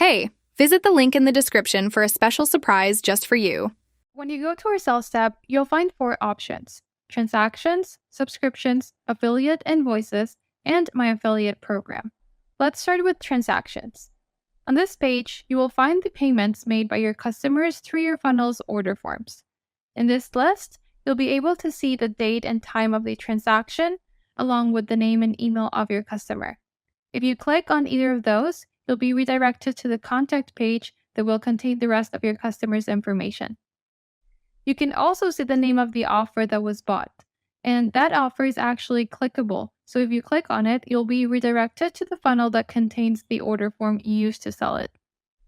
Hey, visit the link in the description for a special surprise just for you. When you go to our sales tab, you'll find 4 options: transactions, subscriptions, affiliate invoices, and my affiliate program. Let's start with transactions. On this page, you will find the payments made by your customers through your funnel's order forms. In this list, you'll be able to see the date and time of the transaction, along with the name and email of your customer. If you click on either of those, you'll be redirected to the contact page that will contain the rest of your customer's information. You can also see the name of the offer that was bought, and that offer is actually clickable. So if you click on it, you'll be redirected to the funnel that contains the order form you used to sell it.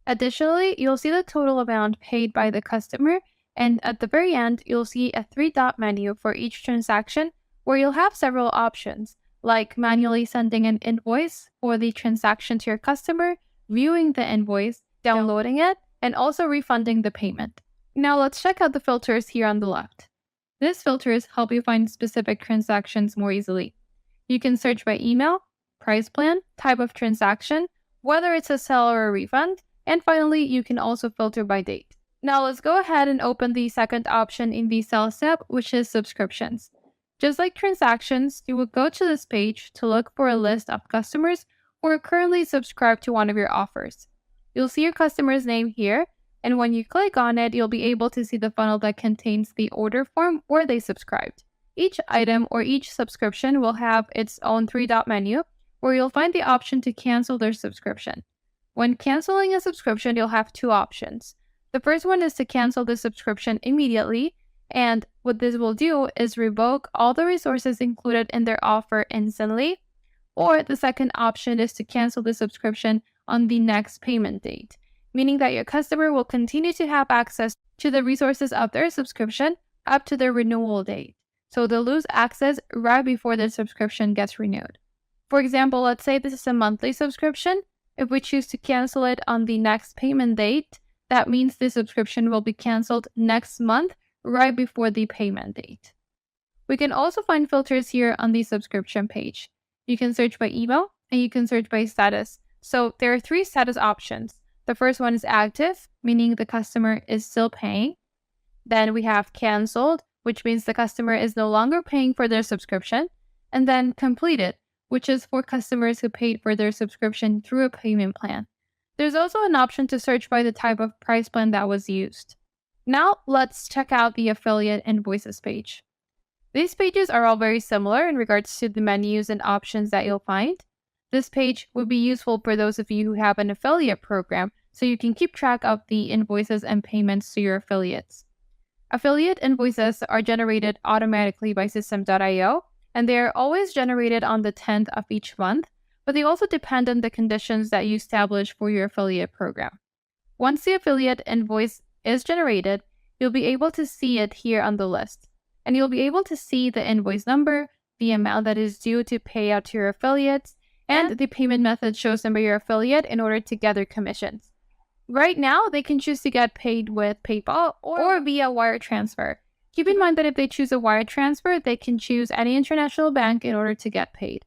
Additionally, you'll see the total amount paid by the customer, and at the very end, you'll see a 3-dot menu for each transaction where you'll have several options, like manually sending an invoice for the transaction to your customer, viewing the invoice, downloading it, and also refunding the payment. Now let's check out the filters here on the left. These filters help you find specific transactions more easily. You can search by email, price plan, type of transaction, whether it's a sell or a refund, and finally, you can also filter by date. Now let's go ahead and open the second option in the sales tab, which is subscriptions. Just like transactions, you will go to this page to look for a list of customers who are currently subscribed to one of your offers. You'll see your customer's name here, and when you click on it, you'll be able to see the funnel that contains the order form where they subscribed. Each item or each subscription will have its own 3-dot menu where you'll find the option to cancel their subscription. When canceling a subscription, you'll have 2 options. The first one is to cancel the subscription immediately, and what this will do is revoke all the resources included in their offer instantly. Or the second option is to cancel the subscription on the next payment date, meaning that your customer will continue to have access to the resources of their subscription up to their renewal date. So they'll lose access right before the subscription gets renewed. For example, let's say this is a monthly subscription. If we choose to cancel it on the next payment date, that means the subscription will be canceled next month right before the payment date. We can also find filters here on the subscription page. You can search by email and you can search by status. So there are 3 status options. The first one is active, meaning the customer is still paying. Then we have canceled, which means the customer is no longer paying for their subscription. And then completed, which is for customers who paid for their subscription through a payment plan. There's also an option to search by the type of price plan that was used. Now let's check out the affiliate invoices page. These pages are all very similar in regards to the menus and options that you'll find. This page would be useful for those of you who have an affiliate program, so you can keep track of the invoices and payments to your affiliates. Affiliate invoices are generated automatically by System.io, and they are always generated on the 10th of each month, but they also depend on the conditions that you establish for your affiliate program. Once the affiliate invoice is generated, you'll be able to see it here on the list, and you'll be able to see the invoice number, the amount that is due to pay out to your affiliates, and the payment method chosen by your affiliate in order to gather commissions. Right now, they can choose to get paid with PayPal or via wire transfer. Keep in mind that if they choose a wire transfer, they can choose any international bank in order to get paid.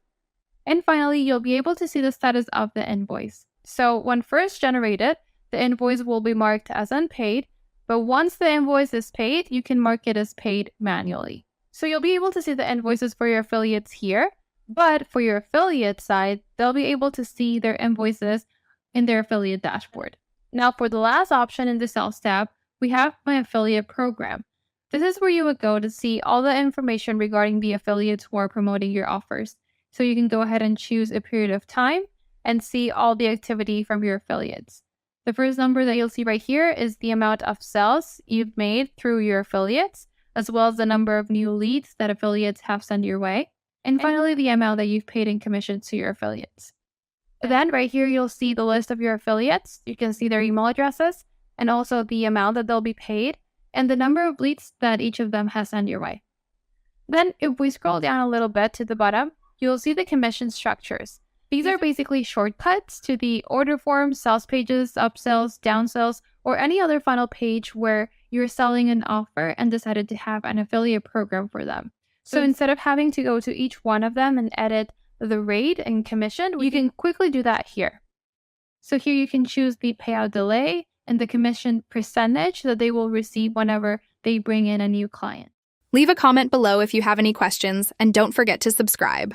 And finally, you'll be able to see the status of the invoice. So when first generated, the invoice will be marked as unpaid, but once the invoice is paid, you can mark it as paid manually. So you'll be able to see the invoices for your affiliates here, but for your affiliate side, they'll be able to see their invoices in their affiliate dashboard. Now for the last option in the sales tab, we have my affiliate program. This is where you would go to see all the information regarding the affiliates who are promoting your offers. So you can go ahead and choose a period of time and see all the activity from your affiliates. The first number that you'll see right here is the amount of sales you've made through your affiliates, as well as the number of new leads that affiliates have sent your way. And finally, the amount that you've paid in commissions to your affiliates. Then right here, you'll see the list of your affiliates. You can see their email addresses and also the amount that they'll be paid and the number of leads that each of them has sent your way. Then if we scroll down a little bit to the bottom, you'll see the commission structures. These are basically shortcuts to the order forms, sales pages, upsells, downsells, or any other funnel page where you're selling an offer and decided to have an affiliate program for them. So instead of having to go to each one of them and edit the rate and commission, you can quickly do that here. So here you can choose the payout delay and the commission percentage that they will receive whenever they bring in a new client. Leave a comment below if you have any questions, and don't forget to subscribe.